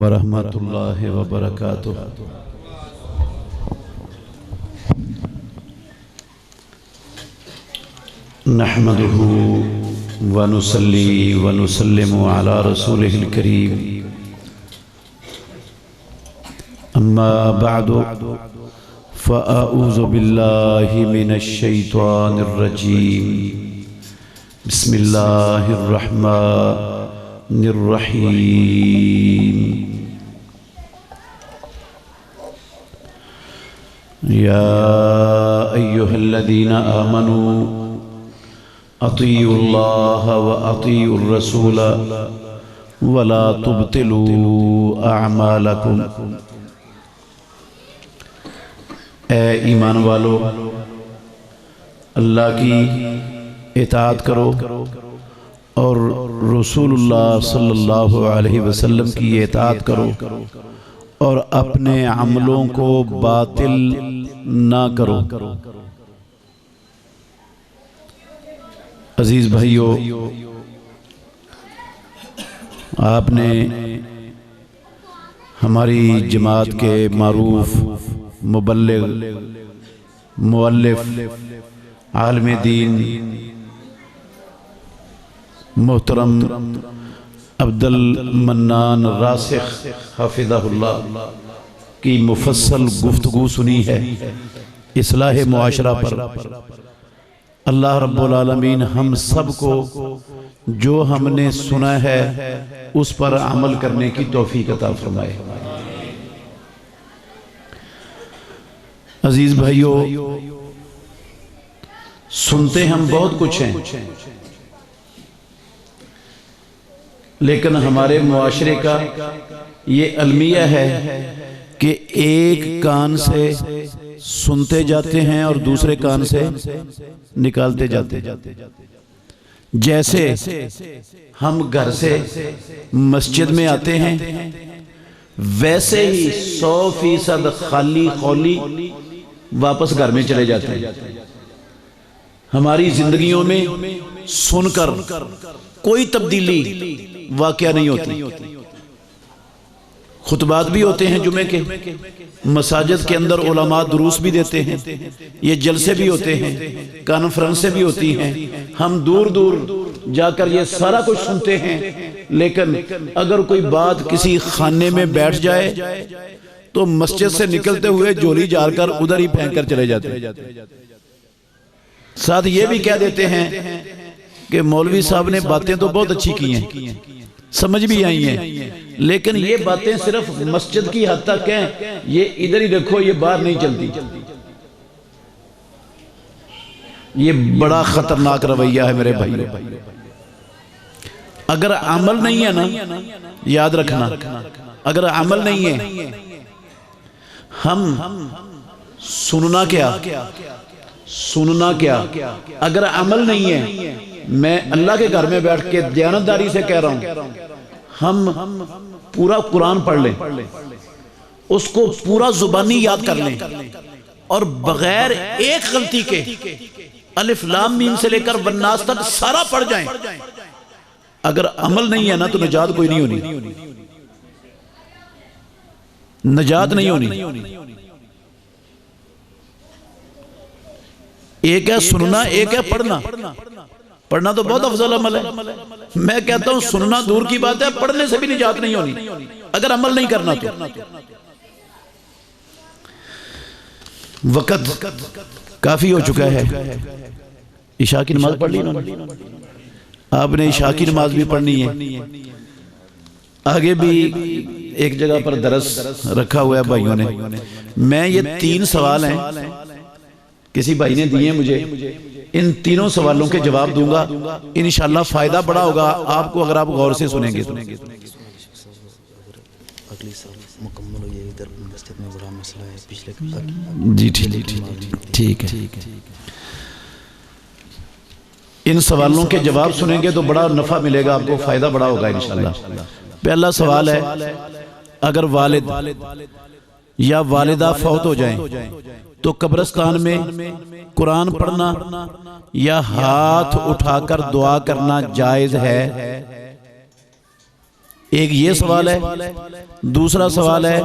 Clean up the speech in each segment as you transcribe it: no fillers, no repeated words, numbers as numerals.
ورحمۃ اللہ وبرکاتہ۔ نحمدہ ونصلی ونسلم علی رسولہ الکریم، اما بعد فاعوذ باللہ من الشیطان الرجیم، بسم اللہ الرحمن الرحیم۔ یا ایہا الذین آمنوا اطیعوا اللہ واطیعوا الرسول ولا تبطلوا اعمالکم۔ اے ایمان والو، اللہ کی اطاعت کرو اور رسول اللہ صلی اللہ علیہ وسلم کی اطاعت کرو اور اپنے عملوں کو باطل نہ کرو۔ عزیز بھائیو، آپ نے ہماری جماعت کے معروف مبلغ، مؤلف، عالم دین محترم عبد المنان راسخ حفظہ اللہ کی مفصل گفتگو سنی ہے اصلاح معاشرہ پر۔ اللہ رب العالمین ہم سب کو جو ہم نے سنا ہے اس پر عمل کرنے کی توفیق عطا فرمائے۔ عزیز بھائیو، سنتے ہم بہت کچھ ہیں، لیکن ہمارے معاشرے کا یہ المیہ ہے کہ ایک کان سے سنتے جاتے ہیں اور دوسرے کان سے نکالتے جاتے ہیں۔ جیسے ہم گھر سے مسجد میں آتے ہیں، ویسے ہی 100% خالی خولی واپس گھر میں چلے جاتے ہیں۔ ہماری زندگیوں میں سن کر کوئی تبدیلی واقعہ نہیں ہوتی۔ خطبات بھی ہوتے ہیں جمعے کے، مساجد کے اندر علماء دروس بھی دیتے ہیں، یہ جلسے بھی ہوتے ہیں، کانفرنسیں بھی ہوتی ہیں، ہم دور دور جا کر یہ سارا کچھ سنتے ہیں، لیکن اگر کوئی بات کسی خانے میں بیٹھ جائے تو مسجد سے نکلتے ہوئے جولی جار کر ادھر ہی پھینک کر چلے جاتے ہیں۔ ساتھ یہ بھی کہہ دیتے ہیں کہ مولوی صاحب نے باتیں تو بہت اچھی کی ہیں، سمجھ بھی آئی ہیں، لیکن یہ باتیں صرف مسجد کی حد تک ہیں، یہ ادھر ہی رکھو، یہ باہر نہیں چلتی۔ یہ بڑا خطرناک رویہ ہے میرے بھائی۔ اگر عمل نہیں ہے نا، یاد رکھنا، اگر عمل نہیں ہے، ہم سننا کیا، اگر عمل نہیں ہے، میں اللہ کے گھر میں بیٹھ کے دیانتداری سے کہہ رہا ہوں، ہم پورا قرآن پڑھ لیں، اس کو پورا زبانی یاد کر لیں اور بغیر ایک غلطی کے الف لام میم سے لے کر والناس تک سارا پڑھ جائیں، اگر عمل نہیں ہے نا تو نجات کوئی نہیں ہونی، نجات نہیں ہونی۔ ایک ہے سننا، ایک ہے پڑھنا۔ پڑھنا تو بہت افضل عمل ہے، میں کہتا ہوں سننا دور کی بات ہے، پڑھنے سے بھی نجات نہیں ہونی اگر عمل نہیں کرنا تو۔ وقت کافی ہو چکا ہے، عشاء کی نماز پڑھ لی نا، آپ نے عشاء کی نماز بھی پڑھنی ہے، آگے بھی ایک جگہ پر درس رکھا ہوا ہے بھائیوں نے۔ میں یہ 3 سوال ہیں کسی بھائی نے دیے مجھے، ان تینوں سوالوں کے جواب دوں گا، انشاءاللہ فائدہ بڑا ہوگا آپ کو اگر آپ غور سے سنیں گے تو۔ جی ٹھیک ہے، ان سوالوں کے جواب سنیں گے تو بڑا نفع ملے گا آپ کو، فائدہ بڑا ہوگا انشاءاللہ۔ پہلا سوال ہے، اگر والد یا والدہ فوت ہو جائیں تو قبرستان میں قرآن پڑھنا یا ہاتھ اٹھا کر دعا کرنا جائز ہے؟ ایک یہ سوال ہے، دوسرا سوال ہے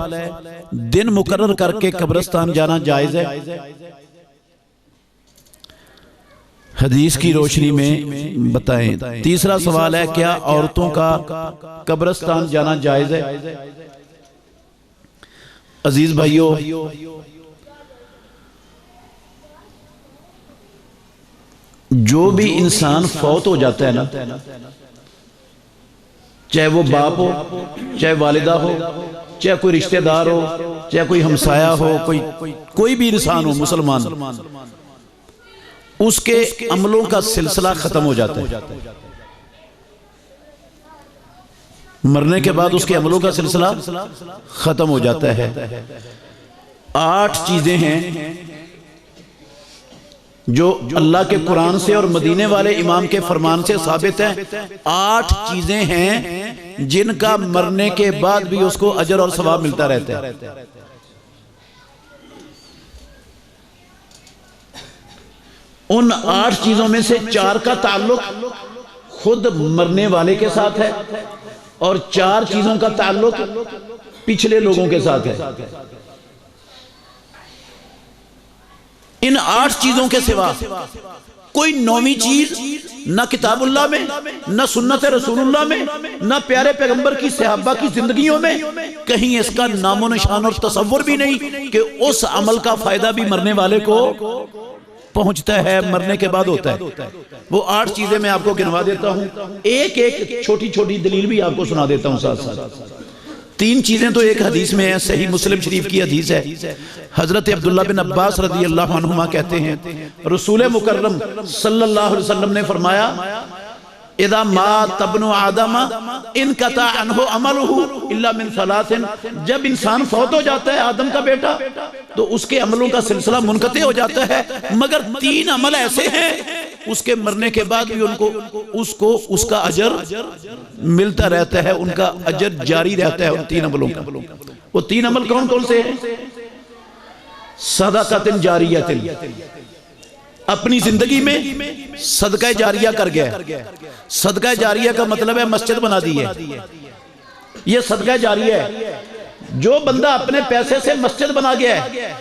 دن مقرر کر کے قبرستان جانا جائز ہے؟ حدیث کی روشنی میں بتائیں۔ تیسرا سوال ہے کیا عورتوں کا قبرستان جانا جائز ہے؟ عزیز بھائیو، جو بھی انسان فوت ہو جاتا ہے نا، چاہے وہ باپ ہو، چاہے والدہ ہو، چاہے کوئی رشتہ دار ہو، چاہے کوئی ہمسایہ ہو، کوئی بھی انسان ہو مسلمان، اس کے عملوں کا سلسلہ ختم ہو جاتا ہے۔ مرنے کے بعد اس کے عملوں کا سلسلہ ختم ہو جاتا ہے۔ 8 چیزیں ہیں جو اللہ کے قرآن سے اور مدینے والے امام کے فرمان سے ثابت ہیں۔ 8 چیزیں ہیں جن کا مرنے کے بعد بھی اس کو اجر اور ثواب ملتا رہتا ہے۔ ان 8 چیزوں میں سے 4 کا تعلق خود مرنے والے کے ساتھ ہے اور 4 چیزوں کا تعلق پچھلے لوگوں کے ساتھ ہے۔ ان 8 چیزوں کے سوا کوئی 9ویں چیز نہ کتاب اللہ میں، نہ سنت رسول اللہ میں، نہ پیارے پیغمبر کی صحابہ کی زندگیوں میں کہیں اس کا نام و نشان اور تصور بھی نہیں کہ اس عمل کا فائدہ بھی مرنے والے کو پہنچتا ہے، مرنے کے بعد ہوتا ہے۔ وہ 8 چیزیں میں آپ کو گنوا دیتا ہوں، ایک چھوٹی چھوٹی دلیل بھی آپ کو سنا دیتا ہوں ساتھ ساتھ۔ 3 چیزیں تو ایک حدیث میں ہیں، صحیح مسلم شریف کی حدیث ہے۔ حضرت عبداللہ بن عباس رضی اللہ عنہما کہتے ہیں رسول مکرم صلی اللہ علیہ وسلم نے فرمایا اذا مات ابن آدم انقطع عنہ عملہ الا من 3، جب انسان فوت ہو جاتا ہے آدم کا بیٹا تو اس کے عملوں کا سلسلہ منقطع ہو جاتا ہے، مگر 3 عمل ایسے ہیں اس کے مرنے کے بعد بھی اس کا اجر ملتا رہتا ہے، ان کا اجر جاری رہتا ہے ان 3 عملوں کا۔ وہ 3 عمل کون کون سے ہیں؟ صدقۃ جاریہ، اپنی زندگی میں صدقہ جاریہ کر گیا۔ صدقہ جاریہ کا مطلب ہے مسجد بنا دی ہے، یہ صدقہ جاریہ ہے۔ جو بندہ اپنے پیسے سے مسجد بنا گیا ہے،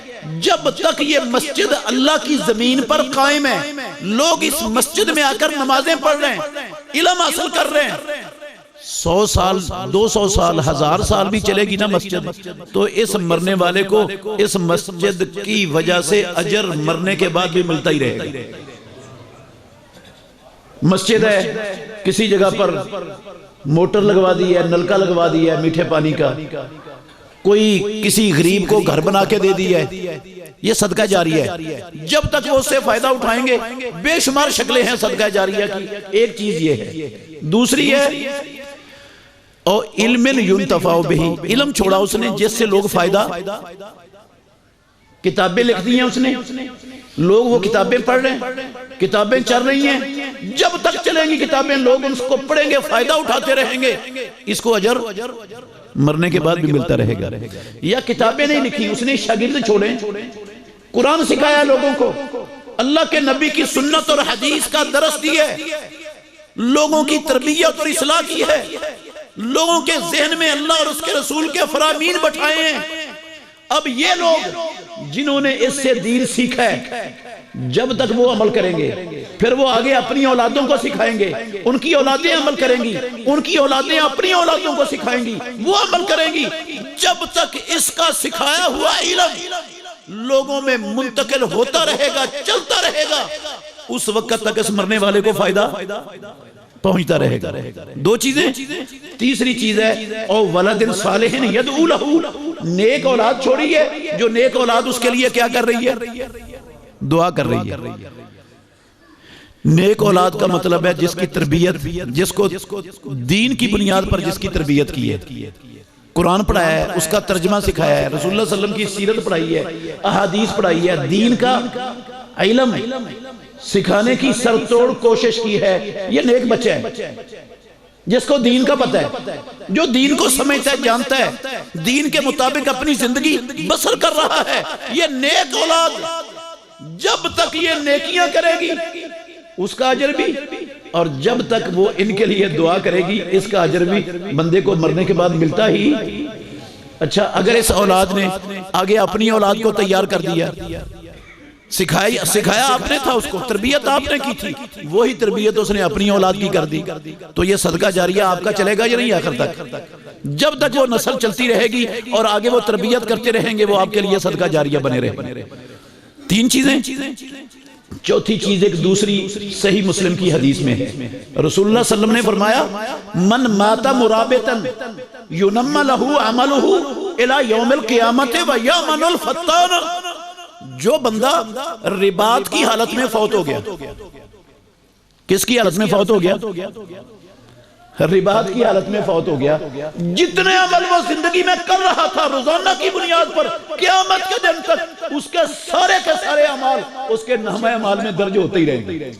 جب تک یہ مسجد اللہ کی زمین پر قائم ہے، لوگ اس مسجد میں آ کر نمازیں پڑھ رہے ہیں، علم حاصل کر رہے ہیں، 100 سال 200 سال 1000 سال بھی چلے گی نا مسجد، تو اس مرنے والے کو اس مسجد کی وجہ سے اجر مرنے کے بعد بھی ملتا ہی رہے گا۔ مسجد ہے، کسی جگہ پر موٹر لگوا دی ہے، نلکا لگوا دی ہے میٹھے پانی کا، کوئی کسی غریب کو گھر بنا کے دے دی ہے، یہ صدقہ جاریہ ہے۔ جب تک وہ اس سے فائدہ اٹھائیں گے، بے شمار شکلیں ہیں صدقہ جاریہ کی، ایک چیز یہ ہے۔ دوسری ہے اور علم ينتفع به، علم چھوڑا اس نے جس سے لوگ فائدہ، کتابیں لکھ دی ہیں اس نے، لوگ وہ کتابیں پڑھ رہے ہیں، کتابیں چل رہی ہیں، جب تک چلیں گی کتابیں لوگ ان کو پڑھیں گے، فائدہ اٹھاتے رہیں گے، اس کو اجر مرنے کے بعد بھی ملتا رہے گا۔ یا کتابیں نہیں لکھی، اس نے شاگرد چھوڑے، قرآن سکھایا لوگوں کو، اللہ کے نبی کی سنت اور حدیث کا درس دیا ہے، لوگوں کی تربیت اور اصلاح کی ہے، لوگوں کے ذہن میں اللہ اور اس کے رسول کے فرامین بٹھائے ہیں۔ اب یہ لوگ جنہوں نے اس سے دین سیکھا ہے، جب تک وہ عمل کریں گے، پھر وہ آگے اپنی اولادوں کو سکھائیں گے، ان کی اولادیں عمل کریں گی، ان کی اولادیں اپنی اولادوں کو سکھائیں گی، وہ عمل کریں گی، جب تک اس کا سکھایا ہوا علم لوگوں میں منتقل ہوتا رہے گا، چلتا رہے گا، اس وقت تک اس مرنے والے کو فائدہ پہنچتا رہے گا۔ 2 چیزیں۔ تیسری چیز ہے او ولد صالح یدعو لہ، نیک اولاد چھوڑی ہے، جو نیک اولاد اس کے لیے کیا کر رہی ہے؟ دعا کر رہی ہے۔ نیک اولاد کا مطلب ہے جس کی تربیت، جس کو دین کی بنیاد پر جس کی تربیت کی ہے، قرآن پڑھایا ہے، اس کا ترجمہ سکھایا ہے، رسول اللہ صلی اللہ علیہ وسلم کی سیرت پڑھائی ہے، احادیث پڑھائی ہے، دین کا علم سکھانے کی سرتوڑ کوشش کی ہے، یہ نیک بچہ ہے جس کو دین کا پتہ ہے، جو دین کو سمجھتا ہے، جانتا ہے، دین کے مطابق اپنی زندگی بسر کر رہا ہے۔ یہ نیک اولاد جب تک یہ نیکیاں کرے گی، اس کا اجر بھی اور جب تک وہ ان کے لیے دعا کرے گی اس کا اجر بھی بندے کو مرنے کے بعد ملتا ہی۔ اچھا اگر اس اولاد نے آگے اپنی اولاد کو تیار کر دیا، سکھایا آپ نے تھا، اس کو تربیت آپ نے کی تھی، وہی تربیت اس نے اپنی اولاد کی کر دی، تو یہ صدقہ جاریہ آپ کا چلے گا یا نہیں آخر تک؟ جب تک وہ نسل چلتی رہے گی اور آگے وہ تربیت کرتے رہیں گے وہ آپ کے لیے صدقہ جاریہ بنے رہے۔ تین چیزیں۔ چوتھی چیز ایک دوسری صحیح مسلم کی حدیث میں ہے، رسول اللہ صلی اللہ علیہ وسلم نے فرمایا من مات مرابطا ینم لہ عملہ الی یوم القیامت ویامن الفتان، جو بندہ رباط کی حالت میں فوت ہو گیا، کس کی حالت میں فوت ہو گیا؟ رباط کی حالت میں فوت ہو گیا، جتنے عمل وہ زندگی میں کر رہا تھا روزانہ کی بنیاد پر قیامت کے دن تک اس کے سارے اعمال اس کے نامہ اعمال میں درج ہوتے ہی رہیں گے۔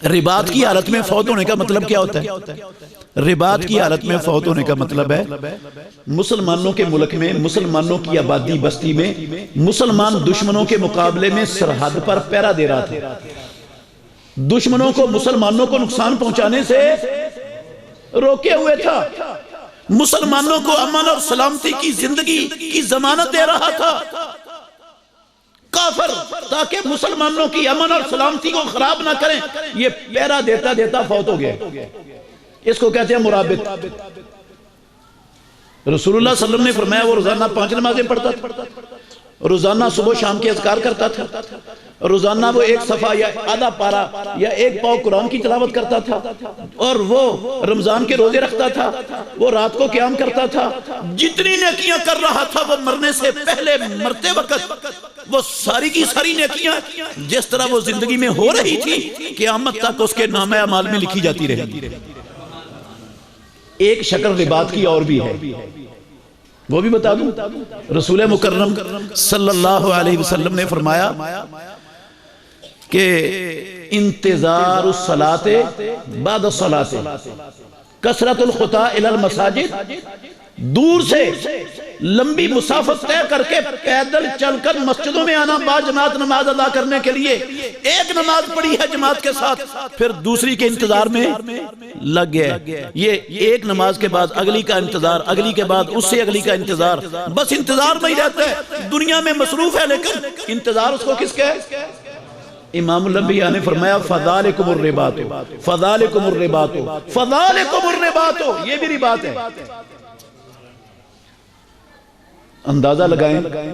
رباط کی حالت میں فوت ہونے کا مطلب کیا ہوتا ہے؟ رباط کی حالت میں فوت ہونے کا مطلب ہے مسلمانوں کے ملک میں، مسلمانوں کی آبادی بستی میں مسلمان دشمنوں کے مقابلے میں سرحد پر پہرا دے رہا تھا، دشمنوں کو مسلمانوں کو نقصان پہنچانے سے روکے ہوئے تھا، مسلمانوں کو امن اور سلامتی کی زندگی کی ضمانت دے رہا تھا کافر، تاکہ مسلمانوں کی امن اور سلامتی کو خراب نہ کریں، یہ پہرا دیتا دیتا فوت ہو گیا، اس کو کہتے ہیں مرابط۔ رسول اللہ صلی اللہ علیہ وسلم نے فرمایا وہ روزانہ 5 نمازیں پڑھتا تھا، روزانہ صبح شام کے اذکار کرتا تھا، روزانہ وہ 1 صفحہ یا آدھا پارا یا 1 پاؤ قرآن کی تلاوت کرتا تھا، اور وہ رمضان کے روزے رکھتا تھا، وہ رات کو قیام کرتا تھا، جتنی نیکیاں کر رہا تھا وہ مرنے سے پہلے مرتے وقت وہ ساری کی ساری نیکیاں جس طرح وہ زندگی میں ہو رہی تھی قیامت تک اس کے نامہ اعمال میں لکھی جاتی رہی۔ ایک شکل رباط کی اور بھی ہے، وہ بھی بتا دوں، رسول مکرم صلی اللہ علیہ وسلم نے فرمایا کہ انتظار الصلاة بعد الصلاة کثرت الخطا الی المساجد، دور سے لمبی مسافت طے کر کے پیدل چل کر مسجدوں میں آنا با جماعت نماز ادا کرنے کے لیے، ایک نماز پڑھی ہے جماعت کے ساتھ پھر دوسری کے انتظار میں لگ گیا، یہ ایک نماز کے بعد اگلی کا انتظار، اگلی کے بعد اس سے اگلی کا انتظار، بس انتظار میں ہی رہتا ہے، دنیا میں مصروف ہے لیکن انتظار اس کو کس کا ہے؟ امام الانبیاء نے فرمایا فذالکم الرباط، فذالکم الرباط، فذالکم الرباط، یہ بھی رباط ہے۔ اندازہ لگائیں،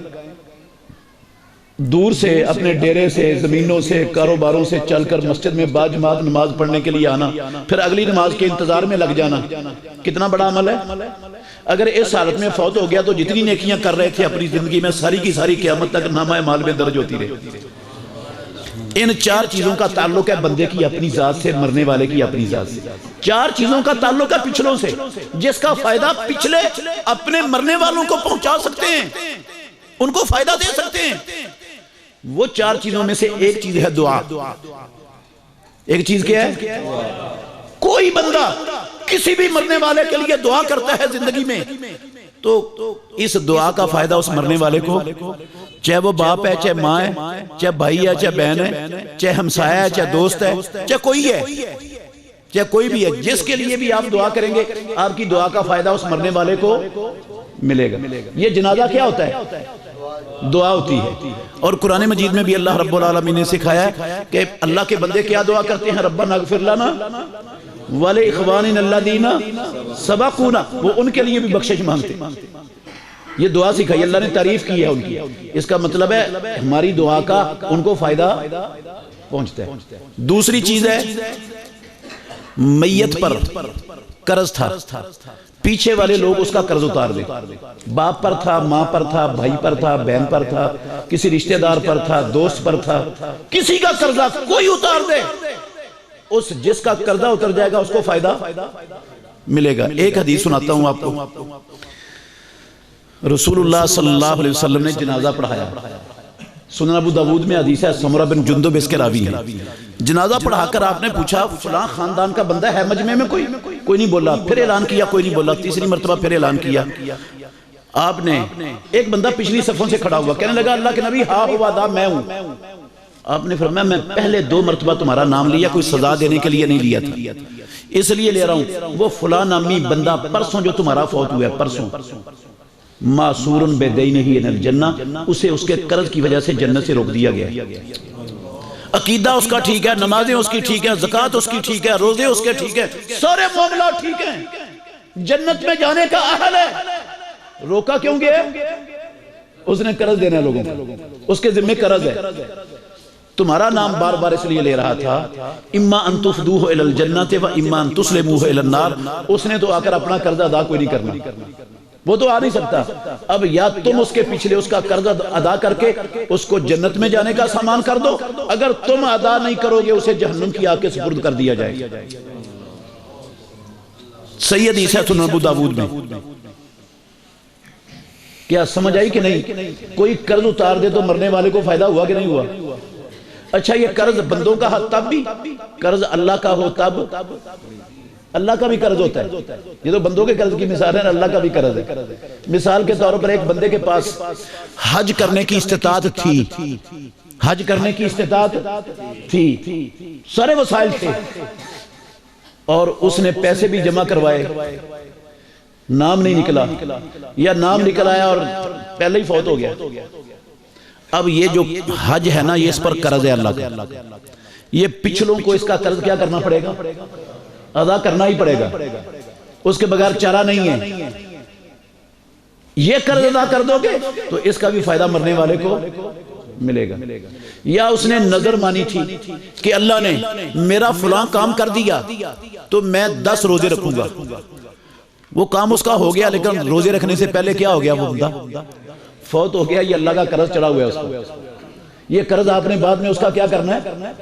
دور سے اپنے ڈیرے سے، زمینوں سے، کاروباروں سے چل کر مسجد میں با جماعت نماز پڑھنے کے لیے آنا، پھر اگلی نماز کے انتظار میں لگ جانا، کتنا بڑا عمل ہے۔ اگر اس حالت میں فوت ہو گیا تو جتنی نیکیاں کر رہے تھے اپنی زندگی میں ساری کی ساری قیامت تک نامہ اعمال میں درج ہوتی رہی۔ ان 4 چیزوں کا تعلق ہے بندے کی اپنی ذات سے، مرنے والے کی اپنی ذات سے۔ 4 چیزوں کا تعلق ہے پچھلوں سے، جس کا فائدہ پچھلے اپنے مرنے والوں کو پہنچا سکتے ہیں، ان کو فائدہ دے سکتے ہیں۔ وہ 4 چیزوں میں سے ایک چیز ہے دعا۔ ایک چیز کیا ہے؟ کوئی بندہ کسی بھی مرنے والے کے لیے دعا کرتا ہے زندگی میں تو اس دعا کا فائدہ اس مرنے والے کو، چاہے وہ باپ ہے، چاہے ماں ہے، چاہے بھائی ہے، چاہے بہن ہے، چاہے ہمسایہ ہے، چاہے دوست ہے، چاہے کوئی ہے، چاہے کوئی بھی ہے، جس کے لیے بھی آپ دعا کریں گے آپ کی دعا کا فائدہ اس مرنے والے کو ملے گا۔ یہ جنازہ کیا ہوتا ہے؟ دعا ہوتی ہے، اور قرآن مجید میں بھی اللہ رب العالمین نے سکھایا ہے کہ اللہ کے بندے کیا دعا کرتے ہیں؟ ربنا اغفر لنا وَلِإِخْوَانِنَا الَّذِينَ سَبَقُونَا، وہ ان کے لیے بھی بخشش مانگتے ہیں۔ یہ دعا سکھائی، اللہ نے تعریف کی ہے ان کی، اس کا مطلب ہے ہماری دعا کا ان کو فائدہ پہنچتا ہے۔ دوسری چیز ہے میت پر قرض تھا، پیچھے والے لوگ اس کا قرض اتار دیں، باپ پر تھا، ماں پر تھا، بھائی پر تھا، بہن پر تھا، کسی رشتہ دار پر تھا، دوست پر تھا، کسی کا قرضہ کوئی اتار دے، اس جس کا قرضہ اتر جائے گا اس کو فائدہ ملے گا۔ ایک حدیث سناتا ہوں آپ کو، رسول اللہ صلی اللہ علیہ وسلم نے جنازہ پڑھایا، سنن ابو داود میں حدیث ہے، سمرہ بن جندب اس کے راوی ہیں۔ جنازہ پڑھا کر آپ نے پوچھا فلاں خاندان کا بندہ ہے مجمع میں؟ کوئی نہیں بولا، پھر اعلان کیا، کوئی نہیں بولا، تیسری مرتبہ پھر اعلان کیا، آپ نے ایک بندہ پچھلی صفوں سے کھڑا ہوا کہنے لگا اللہ کے نبی ہا ہوا دا میں ہوں، آپ نے فرمایا میں پہلے 2 مرتبہ تمہارا نام لیا، کوئی سزا دینے کے لیے نہیں لیا تھا، اس لیے لے رہا ہوں، وہ فلاں نامی بندہ پرسوں جو تمہارا فوت ہوا ہے، پرسوں معصورن بدینہ الی الجنہ، اسے اس کے قرض کی وجہ سے جنت سے روک دیا گیا۔ عقیدہ اس کا ٹھیک ہے، نمازیں اس کی ٹھیک ہے، زکوٰۃ اس کی ٹھیک ہے، روزے اس کے ٹھیک ہے، سارے معاملات ٹھیک ہیں، جنت میں جانے کا اہل ہے، روکا کیوں گیا؟ اس نے قرض دینا ہے لوگوں کو، اس کے ذمہ قرض ہے۔ تمہارا نام بار بار اس لیے لے رہا تھا، اما ان تفدوہ الی الجنۃ و اما ان تسلموہ الی النار، اس نے تو آ کر اپنا قرض ادا کوئی نہیں کرنا، وہ تو آ نہیں سکتا۔ اب یا تم اس کے پچھلے اس کا قرض ادا کر کے اس کو جنت میں جانے کا سامان کر دو، اگر تم ادا نہیں کرو گے اسے جہنم کی آگ کے سپرد کر دیا جائے گا۔ صحیح حدیث ہے سنن ابو داؤد میں۔ کیا سمجھ آئی کہ نہیں؟ کوئی قرض اتار دے تو مرنے والے کو فائدہ ہوا کہ نہیں ہوا؟ اچھا یہ قرض بندوں کا تب بھی، قرض اللہ کا ہو تب، اللہ کا بھی قرض ہوتا ہے، یہ تو بندوں کے قرض کی مثال ہے، اللہ کا بھی قرض ہے۔ مثال کے طور پر ایک بندے کے پاس حج کرنے کی استطاعت تھی، حج کرنے کی استطاعت تھی، سارے وسائل تھے، اور اس نے پیسے بھی جمع کروائے، نام نہیں نکلا، یا نام نکل آیا اور پہلے ہی فوت ہو گیا۔ اب یہ جو حج ہے نا، یہ اس پر قرض ہے اللہ کا، یہ پچھلوں کو اس کا قرض کیا کرنا پڑے گا؟ ادا کرنا ہی پڑے گا، اس کے بغیر چارہ نہیں ہے۔ یہ قرض ادا کر دو گے تو اس کا بھی فائدہ مرنے والے کو ملے گا۔ یا اس نے نظر مانی تھی کہ اللہ نے میرا فلاں کام کر دیا تو میں 10 روزے رکھوں گا، وہ کام اس کا ہو گیا، لیکن روزے رکھنے سے پہلے کیا ہو گیا؟ وہ بندہ فوت ہو گیا، یہ اللہ کا قرض چڑھا ہوا ہے اس کو، یہ قرض آپ نے بعد میں اس کا کیا کرنا ہے؟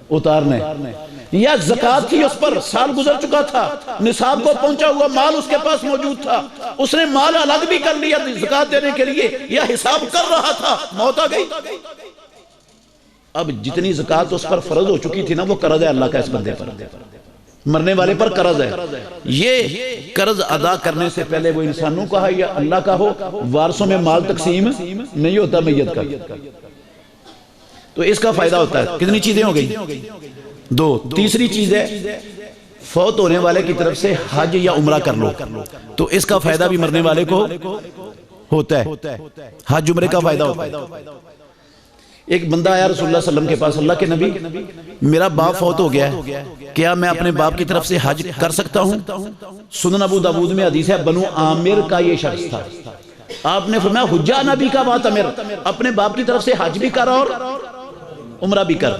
اتارنا ہے۔ یا زکوٰۃ تھی اس پر، سال گزر چکا تھا، نصاب کو پہنچا ہوا مال اس کے پاس موجود تھا، اس نے مال الگ بھی کر لیا زکوٰۃ دینے کے لیے، یا حساب کر رہا تھا، موت آ گئی۔ اب جتنی زکوٰۃ اس پر فرض ہو چکی تھی نا، وہ قرض ہے اللہ کا اس بندے پر، مرنے والے پر قرض ہے۔ یہ قرض ادا کرنے سے پہلے وہ انسانوں کا ہے یا اللہ کا ہو، وارثوں میں مال تقسیم نہیں ہوتا میت کا، تو اس کا فائدہ ہوتا ہے۔ کتنی چیزیں ہو گئی؟ 2۔ تیسری چیز ہے فوت ہونے والے کی طرف سے حج یا عمرہ کر لو تو اس کا فائدہ بھی مرنے والے کو ہوتا ہے، حج عمرے کا فائدہ ہوتا ہے۔ ایک بندہ آیا رسول اللہ صلی اللہ علیہ وسلم کے پاس، اللہ کے نبی میرا باپ فوت ہو گیا ہے، کیا میں اپنے باپ کی طرف سے حج کر سکتا ہوں؟ سنن ابو داؤد میں حدیث ہے، بنو عامر کا یہ شخص تھا، آپ نے فرمایا حجہ نبی کا بات امر، اپنے باپ کی طرف سے حج بھی کر اور عمرہ بھی کر۔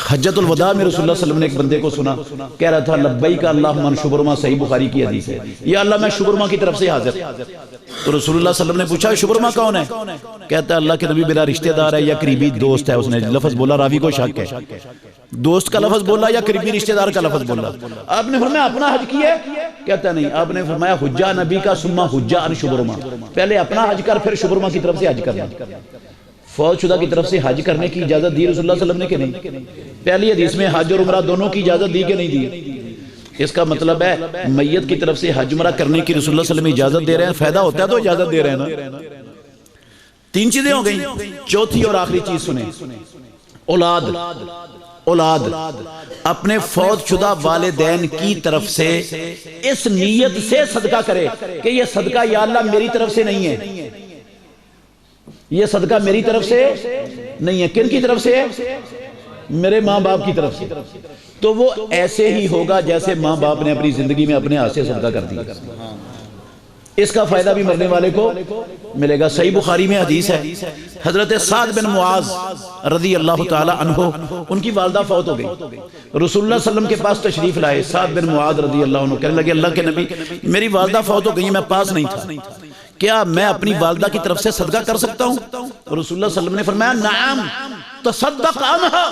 حجۃ الوداع میں رسول اللہ صلی اللہ علیہ وسلم نے ایک بندے کو سنا، کہہ رہا تھا لبیک اللہم من شبرما، صحیح بخاری کی حدیث ہے، یا اللہ میں شبرما کی طرف سے حاضر۔ تو رسول اللہ صلی اللہ علیہ وسلم نے پوچھا شبرما کون ہے؟ کہتا ہے اللہ کے نبی میرا رشتہ دار ہے یا قریبی دوست ہے، اس نے لفظ بولا، راوی کو شک ہے، دوست کا لفظ بولا یا قریبی رشتہ دار کا لفظ بولا۔ آپ نے فرمایا اپنا حج کیا ہے؟ کہتا نہیں، آپ نے فرمایا حجہ نبی کا ثم حجہ عن شبرما، پہلے اپنا حج کر پھر شبرما کی طرف سے حج کرنا۔ فوت شدہ کی طرف سے حج کرنے کی اجازت دی رسول اللہ صلی اللہ علیہ وسلم نے کہ نہیں؟ پہلی حدیث میں حج اور عمرہ دونوں کی اجازت دی کہ نہیں دی؟ اس کا مطلب ہے میت کی طرف سے حج عمرہ کرنے کی رسول اللہ صلی اللہ علیہ وسلم اجازت دے رہے ہیں، فائدہ ہوتا ہے تو اجازت دے رہے ہیں نا۔ 3 چیزیں ہو گئیں، چوتھی اور آخری چیز سنیں، اولاد۔ اولاد اپنے فوت شدہ والدین کی طرف سے اس نیت سے صدقہ کرے کہ یہ صدقہ یا اللہ میری طرف سے نہیں ہے، یہ صدقہ میری طرف سے نہیں ہے، کن کی طرف سے ہے؟ میرے ماں باپ کی طرف سے، تو وہ ایسے ہی ہوگا جیسے ماں باپ نے اپنی زندگی میں اپنے ہاتھ سے صدقہ کر دیا، اس کا فائدہ بھی مرنے والے کو ملے گا۔ صحیح بخاری میں حدیث ہے، حضرت سعد بن معاذ رضی اللہ تعالی عنہ، ان کی والدہ فوت ہو گئی، رسول اللہ صلی اللہ علیہ وسلم کے پاس تشریف لائے، سعد بن معاذ رضی اللہ عنہ کہنے لگے اللہ کے نبی میری والدہ فوت ہو گئی، میں پاس نہیں تھا، کیا میں اپنی والدہ کی طرف سے صدقہ کر سکتا ہوں؟ رسول اللہ صلی اللہ علیہ وسلم نے فرمایا نعم تصدق عنہا،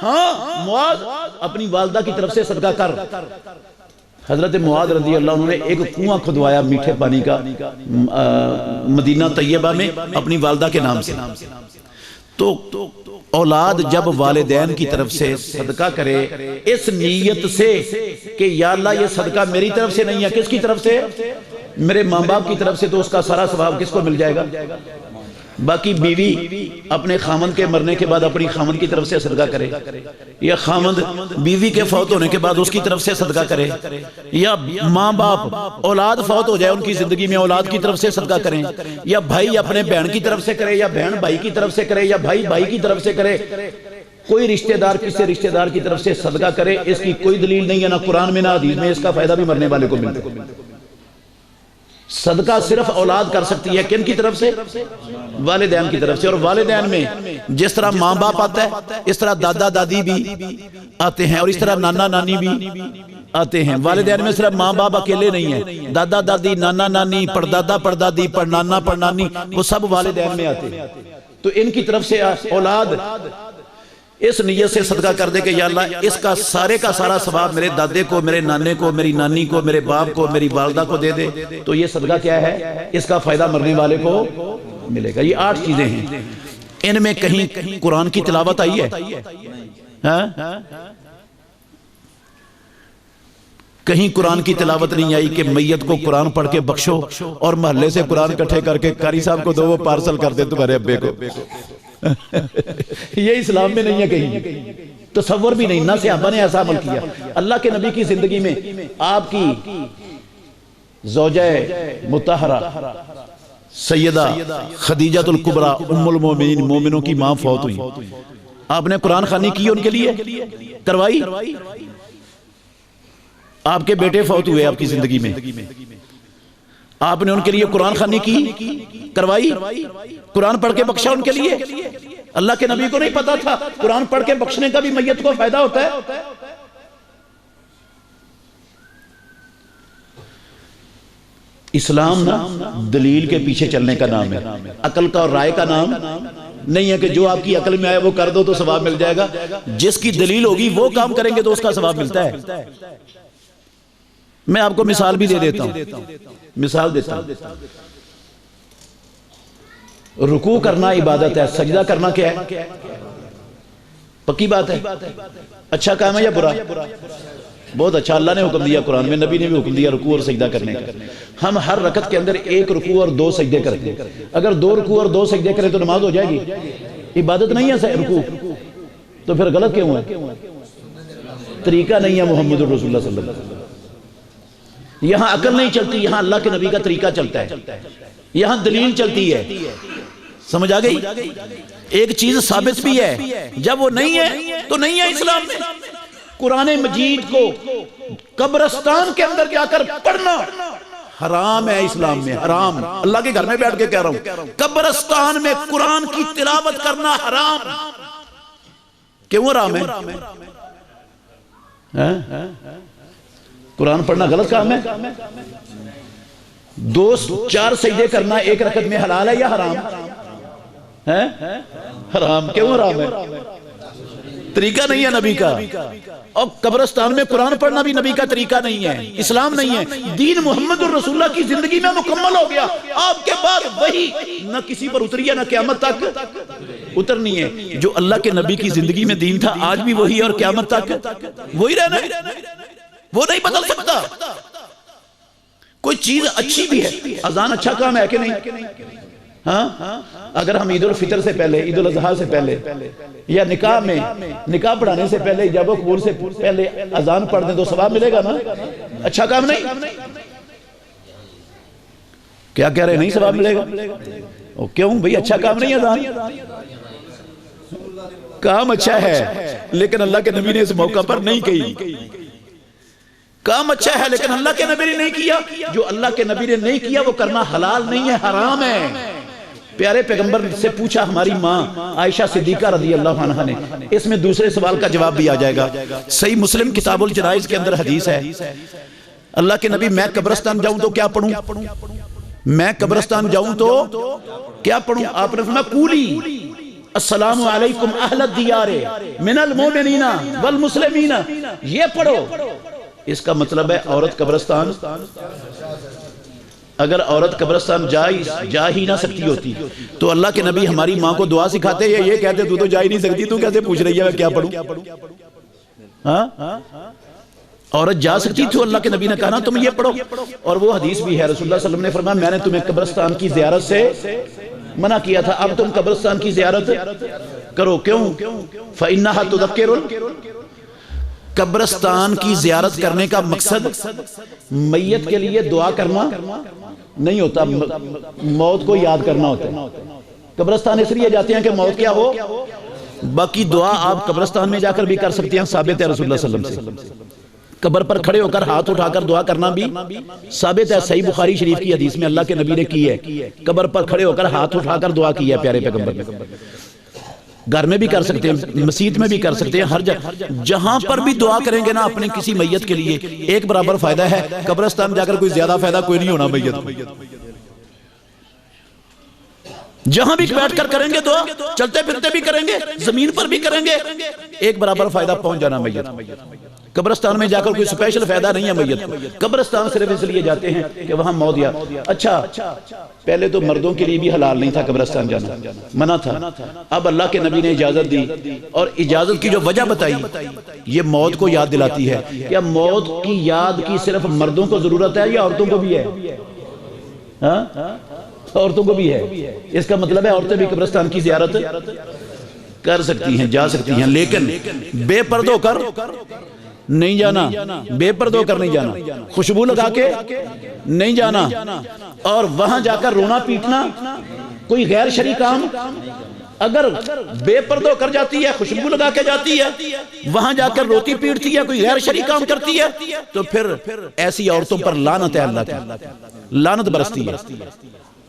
ہاں معاذ اپنی والدہ کی طرف سے صدقہ کر۔ حضرت معاذ رضی اللہ عنہ نے ایک کنواں کھدوایا میٹھے پانی کا مدینہ طیبہ میں اپنی والدہ کے نام سے۔ تو اولاد جب والدین کی طرف سے صدقہ کرے اس نیت سے کہ یا اللہ یہ صدقہ میری طرف سے نہیں ہے، کس کی طرف سے؟ میرے ماں باپ کی طرف سے، تو اس کا سارا ثواب کس کو مل جائے گا؟ باقی بیوی اپنے خامند کے مرنے کے بعد اپنی خامند کی طرف سے صدقہ کرے، یا خامند بیوی کے فوت ہونے کے بعد اس کی طرف سے صدقہ کرے، یا ماں باپ اولاد فوت ہو جائے ان کی زندگی میں اولاد کی طرف سے صدقہ کریں، یا بھائی اپنے بہن کی طرف سے کرے، یا بہن بھائی کی طرف سے کرے، یا بھائی بھائی کی طرف سے کرے، کوئی رشتہ دار کسی رشتہ دار کی طرف سے صدقہ کرے، اس کی کوئی دلیل نہیں ہے، نہ قرآن میں نہ حدیث میں، اس کا فائدہ بھی مرنے والے کو ملتا ہے۔ صدقہ صرف اولاد کر سکتی ہے، کن کی طرف سے؟ والدین کی طرف سے، اور والدین میں جس طرح ماں باپ آتا ہے اس طرح دادا دادی بھی آتے ہیں، اور اس طرح نانا نانی بھی آتے ہیں۔ والدین میں صرف ماں باپ اکیلے نہیں ہیں، دادا دادی، نانا نانی، پردادا پردادی، پڑنانا پڑنانی، وہ سب والدین میں آتے ہیں۔ تو ان کی طرف سے اولاد اس نیت سے صدقہ کر دے کہ یا اللہ اس کا سارے کا سارا ثواب میرے دادے کو، میرے نانے کو، میری نانی کو، میرے باپ کو، میری والدہ کو دے دے، تو یہ صدقہ کیا ہے؟ اس کا فائدہ مرنے والے کو ملے گا۔ یہ 8 چیزیں ہیں، ان میں کہیں قرآن کی تلاوت آئی ہے؟ کہیں قرآن کی تلاوت نہیں آئی کہ میت کو قرآن پڑھ کے بخشو اور محلے سے قرآن اکٹھے کر کے قاری صاحب کو دو، وہ پارسل کر دے تمہارے ابے کو۔ یہ اسلام میں نہیں ہے، کہیں تصور بھی نہیں، نہ صحابہ نے ایسا عمل کیا۔ اللہ کے نبی کی زندگی میں آپ کی زوجہ مطہرہ سیدہ خدیجہ الکبریٰ ام المومنین، مومنوں کی ماں فوت ہوئی، آپ نے قرآن خوانی کی ان کے لیے؟ کروائی؟ آپ کے بیٹے فوت ہوئے آپ کی زندگی میں، آپ نے ان کے لیے قرآن خوانی کی؟ کروائی؟ قرآن پڑھ کے بخشا ان کے لیے؟ اللہ کے نبی کو نہیں پتا تھا قرآن پڑھ کے بخشنے کا بھی میت کو فائدہ ہوتا ہے؟ اسلام نا دلیل کے پیچھے چلنے کا نام ہے، عقل کا اور رائے کا نام نہیں ہے کہ جو آپ کی عقل میں آئے وہ کر دو تو ثواب مل جائے گا۔ جس کی دلیل ہوگی وہ کام کریں گے تو اس کا ثواب ملتا ہے۔ میں آپ کو مثال بھی دے دیتا ہوں، مثال دیتا ہوں۔ رکوع کرنا عبادت ہے، سجدہ کرنا کیا ہے؟ پکی بات ہے۔ اچھا کام ہے یا برا؟ بہت اچھا، اللہ نے حکم دیا قرآن میں، نبی نے بھی حکم دیا رکوع اور سجدہ کرنے کا۔ ہم ہر رکعت کے اندر 1 رکوع اور 2 سجدے کرتے ہیں۔ اگر 2 رکوع اور 2 سجدے کریں تو نماز ہو جائے گی؟ عبادت نہیں ہے رکوع، تو پھر غلط کیوں ہے؟ طریقہ نہیں ہے محمد رسول اللہ صلی اللہ علیہ وسلم۔ یہاں عقل نہیں چلتی، یہاں اللہ کے نبی کا طریقہ چلتا ہے، یہاں دلیل چلتی ہے۔ سمجھ آ گئی؟ ایک چیز ثابت بھی ہے، جب وہ نہیں ہے تو نہیں ہے اسلام میں۔ قرآن مجید کو قبرستان کے اندر جا کر پڑھنا حرام ہے اسلام میں، حرام۔ اللہ کے گھر میں بیٹھ کے کہہ رہا ہوں، قبرستان میں قرآن کی تلاوت کرنا حرام۔ کیوں حرام ہے؟ قرآن پڑھنا غلط کام ہے؟ 2-4 سجدے کرنا 1 رکعت میں حلال ہے یا حرام ہے؟ حرام۔ کیوں حرام ہے؟ طریقہ نہیں ہے نبی کا، اور قبرستان میں قرآن پڑھنا بھی نبی کا طریقہ نہیں ہے، اسلام نہیں ہے۔ دین محمد الرسول اللہ کی زندگی میں مکمل ہو گیا، آپ کے بعد وہی نہ کسی پر اتری ہے نہ قیامت تک اترنی ہے۔ جو اللہ کے نبی کی زندگی میں دین تھا آج بھی وہی، اور قیامت تک وہی رہنا ہے، وہ نہیں بدل سکتا۔ کوئی چیز اچھی بھی ہے، اذان اچھا کام ہے کہ نہیں؟ ہاں، اگر ہم عید الفطر سے پہلے، عید الاضحیٰ سے پہلے، یا نکاح میں نکاح پڑھانے سے پہلے، اجابہ قبول سے پہلے اذان پڑھ دیں تو ثواب ملے گا نا؟ اچھا کام نہیں؟ کیا کہہ رہے ہیں؟ نہیں ثواب ملے گا؟ کیوں بھئی؟ اچھا کام نہیں اذان؟ کام اچھا ہے لیکن اللہ کے نبی نے اس موقع پر نہیں کہی۔ کام اچھا ہے لیکن اللہ کے نبی نے نہیں کیا۔ جو اللہ کے نبی نے نہیں کیا وہ کرنا حلال نہیں ہے، حرام ہے۔ پیارے پیغمبر سے پوچھا ہماری ماں عائشہ صدیقہ رضی اللہ عنہا نے، اس میں دوسرے سوال کا جواب بھی آ جائے گا۔ صحیح مسلم کتاب الجنائز کے اندر حدیث ہے، اللہ کے نبی میں قبرستان جاؤں تو کیا پڑھوں؟ میں قبرستان جاؤں تو کیا پڑھوں؟ آپ نے فرمایا قولی السلام علیکم اہل الدیار من المؤمنین والمسلمین، یہ پڑھو۔ اس کا مطلب ہے عورت قبرستان، اگر عورت قبرستان جا ہی نہ سکتی ہوتی تو اللہ کے نبی ہماری ماں کو دعا سکھاتے یا یہ کہتے تو جا ہی نہیں سکتی، تو کیسے پوچھ رہی ہے میں کیا پڑھوں؟ عورت جا سکتی تو اللہ کے نبی نے کہا نا تم یہ پڑھو۔ اور وہ حدیث بھی ہے، رسول اللہ صلی اللہ علیہ وسلم نے فرمایا میں نے تمہیں قبرستان کی زیارت سے منع کیا تھا، اب تم قبرستان کی زیارت کرو، کیوں؟ فَإِنَّهَا تُذَكِّرُ۔ قبرستان کی زیارت کرنے کا مقصد میت کے لیے دعا کرنا نہیں ہوتا، موت کو یاد کرنا ہوتا ہے۔ قبرستان اس لیے جاتے ہیں کہ موت کیا ہو، باقی دعا آپ قبرستان میں جا کر بھی کر سکتے ہیں، ثابت ہے رسول اللہ صلی اللہ علیہ وسلم سے۔ قبر پر کھڑے ہو کر ہاتھ اٹھا کر دعا کرنا بھی ثابت ہے، صحیح بخاری شریف کی حدیث میں اللہ کے نبی نے کی ہے، قبر پر کھڑے ہو کر ہاتھ اٹھا کر دعا کی ہے پیارے پیغمبر نے۔ گھر میں بھی کر سکتے ہیں، مسجد میں بھی کر سکتے ہیں، ہر جہاں پر بھی دعا کریں گے نا اپنے کسی میت کے لیے ایک برابر فائدہ ہے۔ قبرستان جا کر کوئی زیادہ فائدہ کوئی نہیں ہونا میت کو، جہاں بھی بیٹھ کر کریں گے دعا، چلتے پھرتے بھی کریں گے، زمین پر بھی کریں گے، ایک برابر فائدہ پہنچ جانا میت۔ قبرستان میں جا کر کوئی سپیشل فائدہ نہیں ہے میت کو، قبرستان صرف اس لیے جاتے ہیں کہ وہاں موت یا اچھا پہلے تو مردوں کے لیے بھی حلال نہیں تھا قبرستان جانا، منع تھا، اب اللہ کے نبی نے اجازت دی، اور اجازت کی جو وجہ بتائی یہ موت کو یاد دلاتی ہے۔ کیا موت کی یاد کی صرف مردوں کو ضرورت ہے یا عورتوں کو بھی ہے؟ ہاں عورتوں کو بھی ہے، اس کا مطلب ہے عورتیں بھی قبرستان کی زیارت کر سکتی ہیں، جا سکتی ہیں، لیکن بے پردہ ہو کر نہیں جانا، بے پردہ ہو کر نہیں جانا، خوشبو لگا کے نہیں جانا، اور وہاں جا کر رونا پیٹنا کوئی غیر شرعی کام اگر بے پردہ کر جاتی ہے، خوشبو لگا کے جاتی ہے، وہاں جا کر روتی پیٹتی ہے، کوئی غیر شرعی کام کرتی ہے، تو پھر ایسی عورتوں پر لعنت ہے، اللہ کی لعنت برستی ہے۔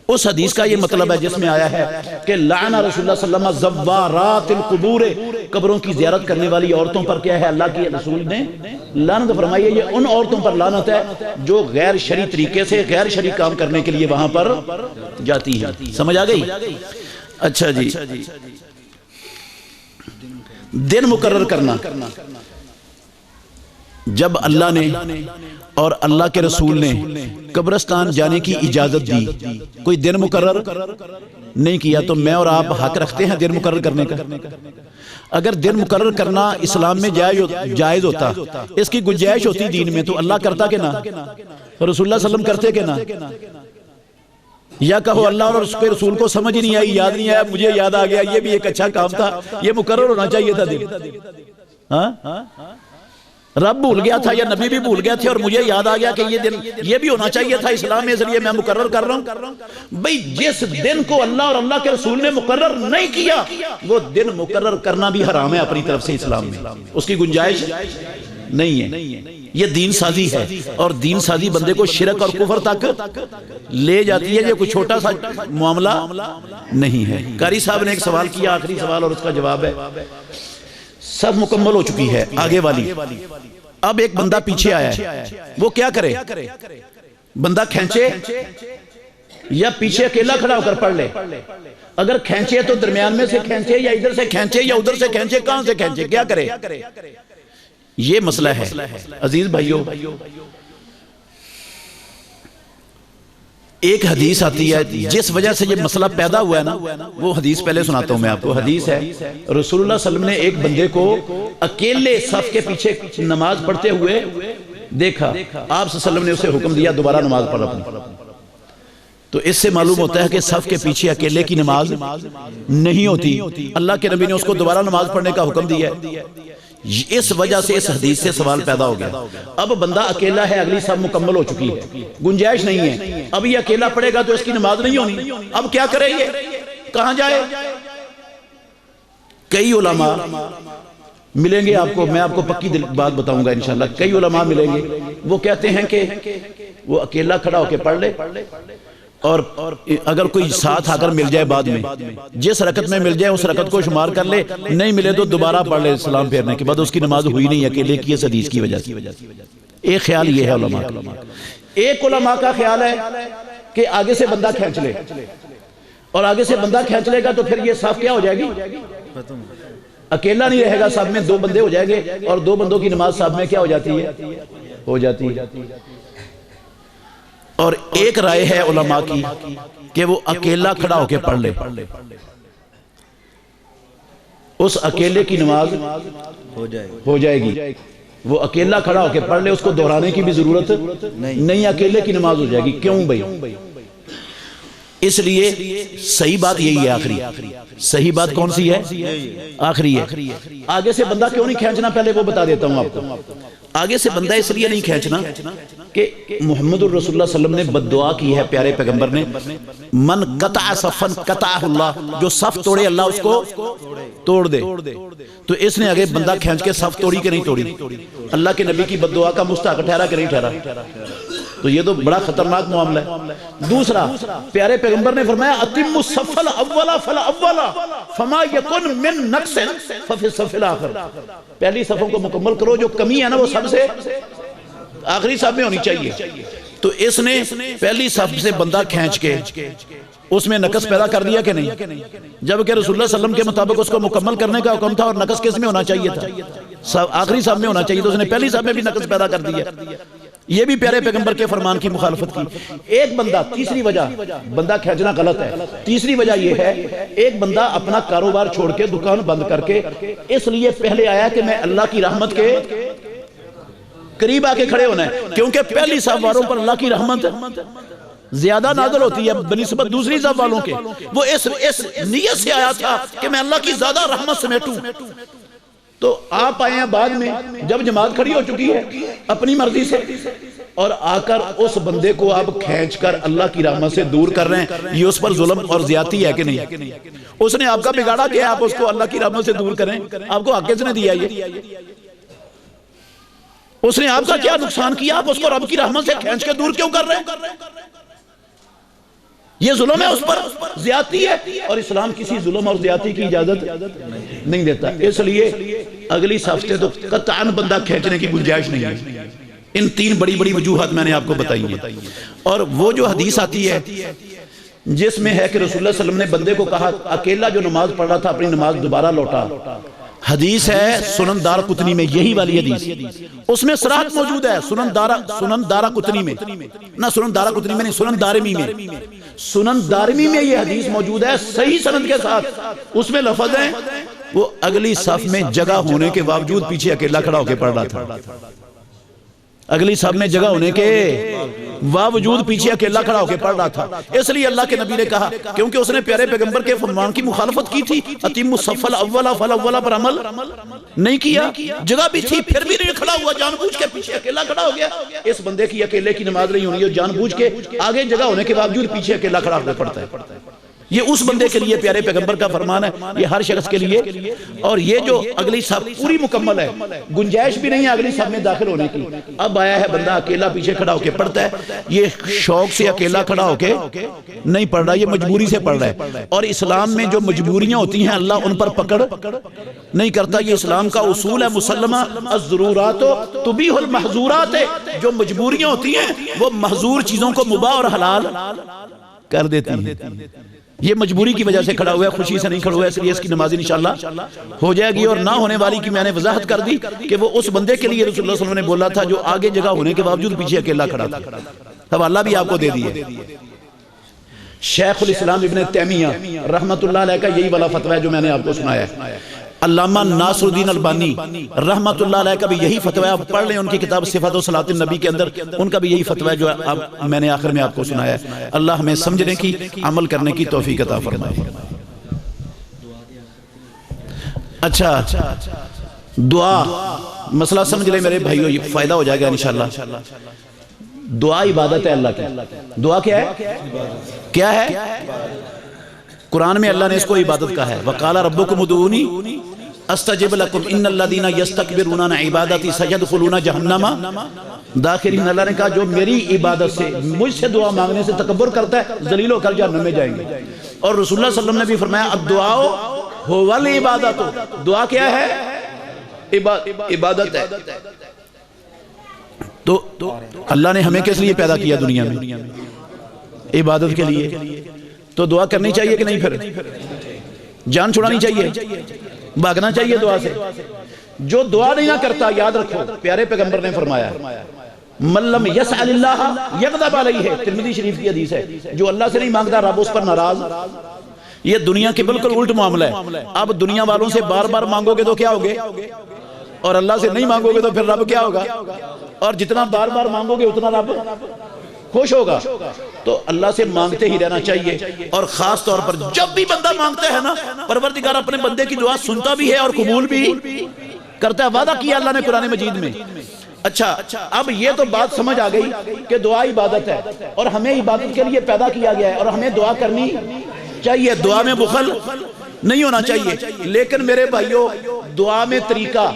اس حدیث کا یہ مطلب ہے جس میں آیا ہے کہ لعن رسول اللہ صلی اللہ علیہ وسلم زوارات القبور، قبروں کی زیارت کرنے والی عورتوں پر کیا ہے، اللہ کی رسول نے لعنت فرمائی ہے۔ یہ ان عورتوں پر لعنت ہے جو غیر شرعی طریقے سے غیر شرعی کام کرنے کے لیے وہاں پر جاتی ہے۔ سمجھ آ گئی؟ اچھا جی، دن مقرر کرنا، جب اللہ نے اور اللہ کے رسول نے قبرستان جانے کی اجازت دی، کوئی دن مقرر نہیں کیا، تو میں اور آپ حق رکھتے ہیں دن مقرر کرنے کا؟ اگر دن مقرر کرنا اسلام میں جائز ہوتا، اس کی گنجائش ہوتی دین میں، تو اللہ کرتا کہ نہ، رسول اللہ صلی اللہ علیہ وسلم کرتے کہ نہ؟ یا کہو اللہ اور اس کے رسول کو سمجھ ہی نہیں آئی، یاد نہیں آیا، مجھے یاد آ گیا یہ بھی ایک اچھا کام تھا، یہ مقرر ہونا چاہیے تھا دن، ہاں رب بھول گیا تھا یا نبی بھی بھول گیا تھے اور مجھے یاد آ گیا کہ یہ دن یہ بھی ہونا چاہیے تھا اسلام میں، اس لیے میں مقرر کر رہا ہوں۔ بھئی جس دن کو اللہ اور اللہ کے رسول نے مقرر نہیں کیا، وہ دن مقرر کرنا بھی حرام ہے اپنی طرف سے اسلام میں، اس کی گنجائش نہیں ہے۔ یہ دین سازی ہے، اور دین سازی بندے کو شرک اور کفر تک لے جاتی ہے، یہ کوئی چھوٹا سا معاملہ نہیں ہے۔ قاری صاحب نے ایک سوال کیا، آخری سوال، اور اس کا جواب ہے سب مکمل ہو چکی ہے آگے والی، اب ایک بندہ پیچھے آیا ہے، وہ کیا کرے؟ بندہ کھینچے یا پیچھے اکیلا کھڑا ہو کر پڑھ لے؟ اگر کھینچے تو درمیان میں سے کھینچے یا ادھر سے کھینچے یا ادھر سے کھینچے، کہاں سے کھینچے، کیا کرے؟ یہ مسئلہ ہے عزیز بھائیو۔ ایک حدیث آتی ہے جس وجہ سے یہ مسئلہ پیدا ہوا ہے نا، وہ حدیث پہلے سناتا ہوں میں آپ کو۔ حدیث ہے رسول اللہ صلی اللہ علیہ وسلم نے ایک بندے کو اکیلے صف کے پیچھے نماز پڑھتے ہوئے دیکھا، آپ صلی اللہ علیہ وسلم نے اسے حکم دیا دوبارہ نماز پڑھ اپنی۔ تو اس سے معلوم ہوتا ہے کہ صف کے پیچھے اکیلے کی نماز نہیں ہوتی، اللہ کے نبی نے اس کو دوبارہ نماز پڑھنے کا حکم دیا ہے۔ اس وجہ سے اس حدیث سے سوال پیدا ہو گیا۔ اب بندہ اکیلا ہے، اگلی سب مکمل ہو چکی ہے، گنجائش نہیں ہے، اب یہ اکیلا پڑھے گا تو اس کی نماز نہیں ہونی، اب کیا کرے، یہ کہاں جائے؟ کئی علماء ملیں گے آپ کو، میں آپ کو پکی بات بتاؤں گا انشاءاللہ، کئی علماء ملیں گے، وہ کہتے ہیں کہ وہ اکیلا کھڑا ہو کے پڑھ لے، اور اگر کوئی ساتھ آ کر مل جائے بعد میں، جس رکعت میں مل جائے اس رکعت کو شمار کر لے، نہیں ملے تو دوبارہ پڑھ لے سلام پھیرنے کے بعد، اس کی نماز ہوئی نہیں اکیلے کی اس حدیث کی وجہ سے۔ ایک خیال یہ ہے علماء کا۔ ایک علماء کا خیال ہے کہ آگے سے بندہ کھینچ لے، اور آگے سے بندہ کھینچ لے گا تو پھر یہ صف کیا ہو جائے گی، اکیلا نہیں رہے گا، صف میں دو بندے ہو جائیں گے، اور دو بندوں کی نماز صف میں کیا ہو جاتی ہے، ہو جاتی ہے۔ اور ایک رائے ہے علماء کی کہ وہ اکیلا کھڑا ہو کے پڑھ لے، اس اکیلے کی نماز ہو جائے گی، وہ اکیلا کھڑا ہو کے پڑھ لے، اس کو دہرانے کی بھی ضرورت نہیں، اکیلے کی نماز ہو جائے گی۔ کیوں بھائی؟ اس لیے صحیح بات یہی ہے آخری، صحیح بات کون سی ہے؟ آخری ہے۔ آگے سے بندہ کیوں نہیں کھینچنا پہلے وہ بتا دیتا ہوں آپ کو۔ آگے سے بندہ اس لیے نہیں کھینچنا کہ محمد الرسول اللہ صلی اللہ علیہ وسلم نے بد دعا کی ہے پیارے پیغمبر نے، من قطع صفن قطعہ اللہ، جو صف توڑے اللہ اس کو توڑ دے۔ تو اس نے آگے بندہ کھینچ کے صف توڑی کہ نہیں توڑی؟ اللہ کے نبی کی بد دعا کا مستحق ٹھہرا کہ نہیں ٹھہرا؟ تو یہ تو بڑا خطرناک معاملہ ہے۔ دوسرا، پیارے پیغمبر نے فرمایا اتم الصف الاول فالاول فما یکن من نقص ففی الصف الاخر، پہلی صفوں کو مکمل کرو، جو کمی ہے نا وہ سب سے آخری صف میں ہونی چاہیے۔ تو اس نے پہلی صف سے بندہ کھینچ کے اس میں نقص پیدا کر دیا کہ نہیں؟ جبکہ رسول اللہ صلی اللہ علیہ وسلم کے مطابق اس کو مکمل کرنے کا حکم تھا، اور نقص کس میں ہونا چاہیے تھا؟ آخری صف میں ہونا چاہیے، تو اس نے پہلی صف میں بھی نقص پیدا کر دیا۔ یہ بھی پیارے پیغمبر کے فرمان کی مخالفت کی۔ ایک بندہ، تیسری وجہ، بندہ کھینچنا غلط ہے، تیسری وجہ یہ ہے، ایک بندہ اپنا کاروبار چھوڑ کے دکان بند کر کے اس لیے پہلے آیا کہ میں اللہ کی رحمت کے قریب آ کے کھڑے ہونا ہے، کیونکہ پہلی صف والوں پر اللہ کی رحمت زیادہ نازل ہوتی ہے بنسبت دوسری صف والوں کے۔ وہ اس نیت سے آیا تھا کہ میں اللہ کی زیادہ رحمت سمیٹوں۔ تو آپ آئے ہیں بعد میں جب جماعت کھڑی ہو چکی ہے اپنی مرضی سے، اور آ کر اس بندے کو آپ کھینچ کر اللہ کی رحمت سے دور کر رہے ہیں۔ یہ اس پر ظلم اور زیادتی ہے کہ نہیں؟ اس نے آپ کا بگاڑا کیا، آپ اس کو اللہ کی رحمت سے دور کریں؟ آپ کو حق کس نے دیا؟ یہ اس نے آپ کا کیا نقصان کیا، آپ اس کو رب کی رحمت سے کھینچ کے دور کیوں کر رہے ہیں؟ یہ ظلم ہے، اس پر زیادتی ہے، اور اسلام کسی ظلم اور زیادتی کی اجازت نہیں دیتا۔ اس لیے اگلی صف سے تو قطعاً بندہ کھینچنے کی گنجائش نہیں ہے۔ ان تین بڑی بڑی وجوہات میں نے آپ کو بتائی ہیں۔ اور وہ جو حدیث آتی ہے جس میں ہے کہ رسول اللہ صلی اللہ علیہ وسلم نے بندے کو کہا، اکیلا جو نماز پڑھ رہا تھا اپنی نماز دوبارہ لوٹا، حدیث ہے سنن دارقطنی میں، یہی والی حدیث، اس میں صراحت موجود ہے۔ سنن دارقطنی میں، نہ سنن دارقطنی میں نہیں، سنن دارمی میں، سنن دارمی میں یہ حدیث موجود ہے صحیح سند کے ساتھ۔ اس میں لفظ ہے وہ اگلی صف میں جگہ ہونے کے باوجود پیچھے اکیلا کھڑا ہو کے پڑھ رہا تھا، اگلی صف میں جگہ ہونے کے باوجود پیچھے اکیلا کھڑا ہو کے پڑھ رہا تھا۔ اس لیے اللہ کے نبی نے کہا، کیونکہ اس نے پیارے پیغمبر کے فرمان کی مخالفت کی تھی، اتم الصف الاول فالاول پر عمل نہیں کیا، جگہ بھی تھی پھر بھی نہیں کھڑا ہوا، جان بوجھ کے پیچھے اکیلا کھڑا ہو گیا۔ اس بندے کی اکیلے کی نماز نہیں ہونی، اور جان بوجھ کے آگے جگہ ہونے کے باوجود پیچھے اکیلا کھڑا ہو کے پڑھتا ہے۔ یہ اس بندے کے لیے پیارے پیغمبر کا فرمان ہے، یہ ہر شخص کے لیے۔ اور یہ جو اگلی صف پوری مکمل ہے، گنجائش بھی نہیں ہے اگلی صف میں داخل ہونے کی۔ اب آیا ہے بندہ اکیلا پیچھے کھڑا ہو کے پڑھتا ہے، یہ شوق سے اکیلا کھڑا ہو کے نہیں پڑھ رہا، یہ مجبوری سے پڑھ رہا ہے۔ اور اسلام میں جو مجبوریاں ہوتی ہیں اللہ ان پر پکڑ نہیں کرتا، یہ اسلام کا اصول ہے مسلمہ، الضرورات تبیح المحظورات، جو مجبوریاں ہوتی ہیں وہ محظور چیزوں کو مباح اور حلال کر دیتی ہیں۔ یہ مجبوری کی وجہ سے کھڑا ہوا ہے، خوشی سے نہیں کھڑا ہوا ہے، اس لیے اس کی نماز انشاءاللہ ہو جائے گی۔ اور نہ ہونے والی کی میں نے وضاحت کر دی کہ وہ اس بندے کے لیے رسول اللہ صلی اللہ علیہ وسلم نے بولا تھا جو آگے جگہ ہونے کے باوجود پیچھے اکیلا کھڑا تھا۔ اب اللہ بھی آپ کو دے دیے۔ شیخ الاسلام ابن تیمیہ رحمت اللہ علیہ کا یہی والا فتویٰ ہے جو میں نے آپ کو سنایا ہے۔ علامہ ناصر الدین البانی رحمت اللہ علیہ کا بھی یہی فتویٰ، آپ پڑھ لیں ان کی کتاب صفات و صلاۃ النبی کے اندر، ان کا بھی یہی فتویٰ جو میں نے آخر میں آپ کو سنایا ہے۔ اللہ ہمیں سمجھنے کی، عمل کرنے کی توفیق عطا فرمائے۔ اچھا، دعا مسئلہ سمجھ لیں میرے بھائیو، یہ فائدہ ہو جائے گا انشاءاللہ۔ دعا عبادت ہے اللہ کی۔ دعا کیا ہے؟ کیا ہے؟ قرآن میں اللہ نے اس کو عبادت کہا ہے، وَقَالَ رَبُّكُمُ ادْعُونِي أَسْتَجِبْ لَكُمْ إِنَّ الَّذِينَ يَسْتَكْبِرُونَ عَنْ عِبَادَتِي سَيَدْخُلُونَ جَهَنَّمَ داخرین۔ اللہ نے کہا جو میری عبادت سے، مجھ سے دعا مانگنے سے تکبر کرتا ہے، ذلیل ہو کر جہنم میں جائیں گے۔ اور رسول اللہ صلی اللہ علیہ وسلم نے بھی فرمایا الدعاء هو العبادۃ، دعا کیا ہے؟ عبادت ہے۔ تو اللہ نے ہمیں کس لیے پیدا کیا دنیا میں؟ عبادت کے لیے۔ تو دعا کرنی چاہیے کہ نہیں؟ پھر جان چھڑانی چاہیے، بھاگنا چاہیے دعا سے۔ جو دعا نہیں نہ کرتا، یاد رکھو پیارے پیغمبر نے فرمایا من لم یسأل اللہ یغضب علیہ، ترمذی شریف کی حدیث ہے، جو اللہ سے نہیں مانگتا رب اس پر ناراض۔ یہ دنیا کے بالکل الٹ معاملہ ہے۔ اب دنیا والوں سے بار بار مانگو گے تو کیا ہوگے، اور اللہ سے نہیں مانگو گے تو پھر رب کیا ہوگا، اور جتنا بار بار مانگو گے اتنا رب خوش ہوگا. تو اللہ سے مانگتے ہی رہنا چاہیے. اور خاص طور پر جب بھی بندہ مانگتا ہے نا، پروردگار اپنے بندے کی دعا سنتا بھی ہے اور قبول بھی کرتا ہے. وعدہ کیا اللہ نے قرآن مجید میں. اچھا اب یہ تو بات سمجھ آ گئی کہ دعا عبادت ہے اور ہمیں عبادت کے لیے پیدا کیا گیا ہے اور ہمیں دعا کرنی چاہیے. دعا میں بخل نہیں ہونا چاہیے. لیکن میرے بھائیوں، دعا میں طریقہ،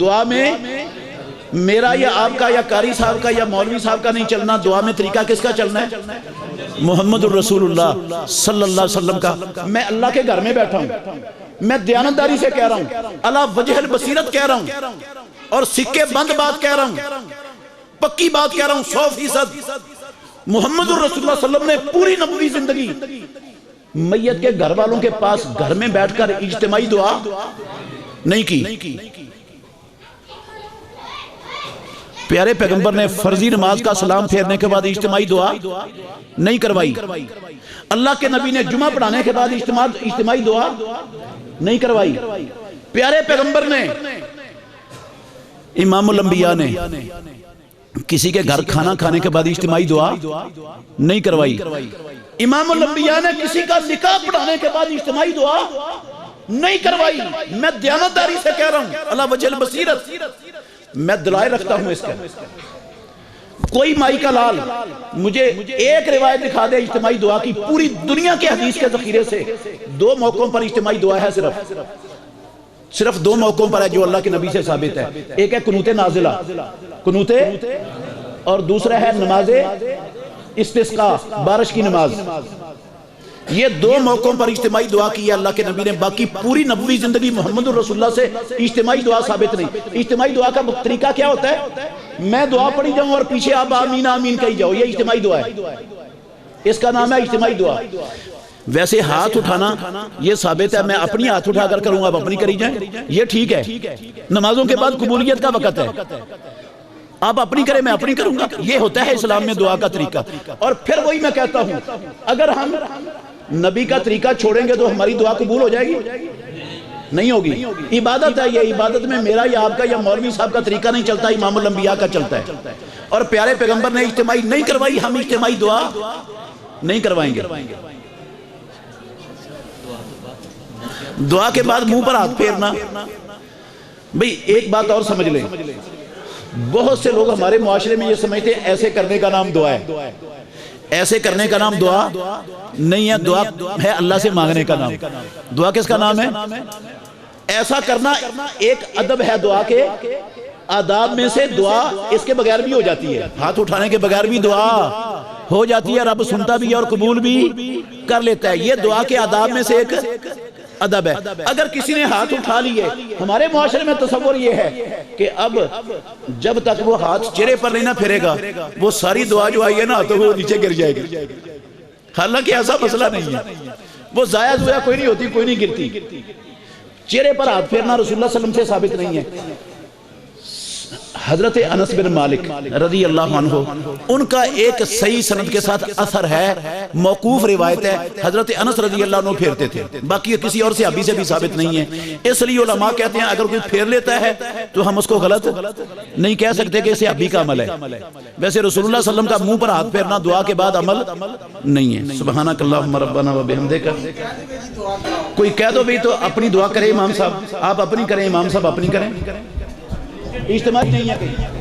دعا میں میرا یا آپ کا یا قاری صاحب کا یا مولوی صاحب کا نہیں چلنا. دعا میں طریقہ کس کا چلنا ہے؟ محمد الرسول اللہ صلی اللہ علیہ وسلم کا. میں اللہ کے گھر میں بیٹھا ہوں، میں دیانتداری سے کہہ رہا ہوں، اللہ وجہ البصیرت کہہ رہا ہوں اور سکے بند بات کہہ رہا ہوں، پکی بات کہہ رہا ہوں 100%. محمد الرسول اللہ صلی اللہ علیہ وسلم نے پوری نبوی زندگی میت کے گھر والوں کے پاس گھر میں بیٹھ کر اجتماعی دعا نہیں کی. پیارے پیغمبر نے فرضی نماز کا سلام پھیرنے کے بعد اجتماعی دعا نہیں کروائی. اللہ کے نبی نے جمعہ پڑھانے کے بعد اجتماعی دعا نہیں کروائی. پیارے پیغمبر نے، امام الانبیاء نے کسی کے گھر کھانا کھانے کے بعد اجتماعی دعا نہیں کروائی. امام الانبیاء نے کسی کا نکاح پڑھانے کے بعد اجتماعی دعا نہیں کروائی. میں دیانتداری سے کہہ رہا ہوں، اللہ وجہ البصیرت، میں دلائل رکھتا ہوں اس کا. کوئی مائی کا لال مجھے ایک روایت دکھا دے اجتماعی دعا کی پوری دنیا کے حدیث کے ذخیرے سے. 2 موقعوں پر اجتماعی دعا ہے، صرف 2 موقعوں پر ہے جو اللہ کے نبی سے ثابت ہے. ایک ہے قنوت نازلہ، قنوت، اور دوسرا ہے نماز استسقاء، بارش کی نماز. یہ 2 موقعوں پر اجتماعی دعا کی ہے اللہ کے نبی نے. باقی پوری نبوی زندگی محمد الرسول اللہ سے اجتماعی دعا ثابت نہیں. اجتماعی دعا کا طریقہ کیا ہوتا ہے؟ میں دعا پڑھی جاؤں اور پیچھے آپ آمین آمین کہی جاؤ، یہ اجتماعی دعا ہے. اس کا نام ہے اجتماعی دعا. ویسے ہاتھ اٹھانا یہ ثابت ہے، میں اپنی ہاتھ اٹھا کر کروں، آپ اپنی کری جائیں، یہ ٹھیک ہے. نمازوں کے بعد قبولیت کا وقت ہے، آپ اپنی کریں میں اپنی کروں گا. یہ ہوتا ہے اسلام میں دعا کا طریقہ. اور پھر وہی میں کہتا ہوں، اگر ہم نبی کا طریقہ چھوڑیں گے تو ہماری دعا قبول ہو جائے گی؟ نہیں ہوگی. عبادت ہے یہ، عبادت میں میرا یا آپ کا یا مولوی صاحب کا طریقہ نہیں چلتا، امام الانبیاء کا چلتا ہے. اور پیارے پیغمبر نے اجتماعی نہیں کروائی، ہم اجتماعی دعا نہیں کروائیں گے. دعا کے بعد منہ پر ہاتھ پھیرنا، بھئی ایک بات اور سمجھ لیں، بہت سے لوگ ہمارے معاشرے میں یہ سمجھتے ہیں ایسے کرنے کا نام دعا ہے. ایسے کرنے کا نام دعا نہیں ہے، دعا ہے اللہ سے مانگنے کا نام. دعا کس کا نام ہے؟ ایسا کرنا ایک ادب ہے دعا کے آداب میں سے. دعا اس کے بغیر بھی ہو جاتی ہے، ہاتھ اٹھانے کے بغیر بھی دعا ہو جاتی ہے، رب سنتا بھی ہے اور قبول بھی کر لیتا ہے. یہ دعا کے آداب میں سے ایک ادب ہے. اگر کسی نے ہاتھ اٹھا لیے، ہمارے معاشرے میں تصور یہ ہے کہ اب جب تک وہ ہاتھ چہرے پر نہیں نہ پھیرے گا وہ ساری دعا جو آئی ہے نا تو وہ نیچے گر جائے گی. حالانکہ ایسا مسئلہ نہیں ہے، وہ ضائع دعا کوئی نہیں ہوتی، کوئی نہیں گرتی. چہرے پر ہاتھ پھیرنا رسول اللہ صلی اللہ علیہ وسلم سے ثابت نہیں ہے. حضرت انس بن مالک رضی اللہ عنہ، ان کا ایک صحیح سند کے ساتھ اثر ہے، موقوف روایت ہے، حضرت انس رضی اللہ عنہ پھیرتے تھے. باقی کسی اور صحابی سے بھی ثابت نہیں ہے. اس لیے علماء کہتے ہیں اگر کوئی پھیر لیتا ہے تو ہم اس کو غلط نہیں کہہ سکتے کہ صحابی کا عمل ہے. ویسے رسول اللہ صلی اللہ علیہ وسلم کا منہ پر ہاتھ پھیرنا دعا کے بعد عمل نہیں ہے. سبحانک اللہم ربنا و بحمدک. کوئی کہہ دو بھی تو اپنی دعا کرے امام صاحب، آپ اپنی کریں، امام صاحب اپنی کریں، اجتماعی نہیں ہے کہیں.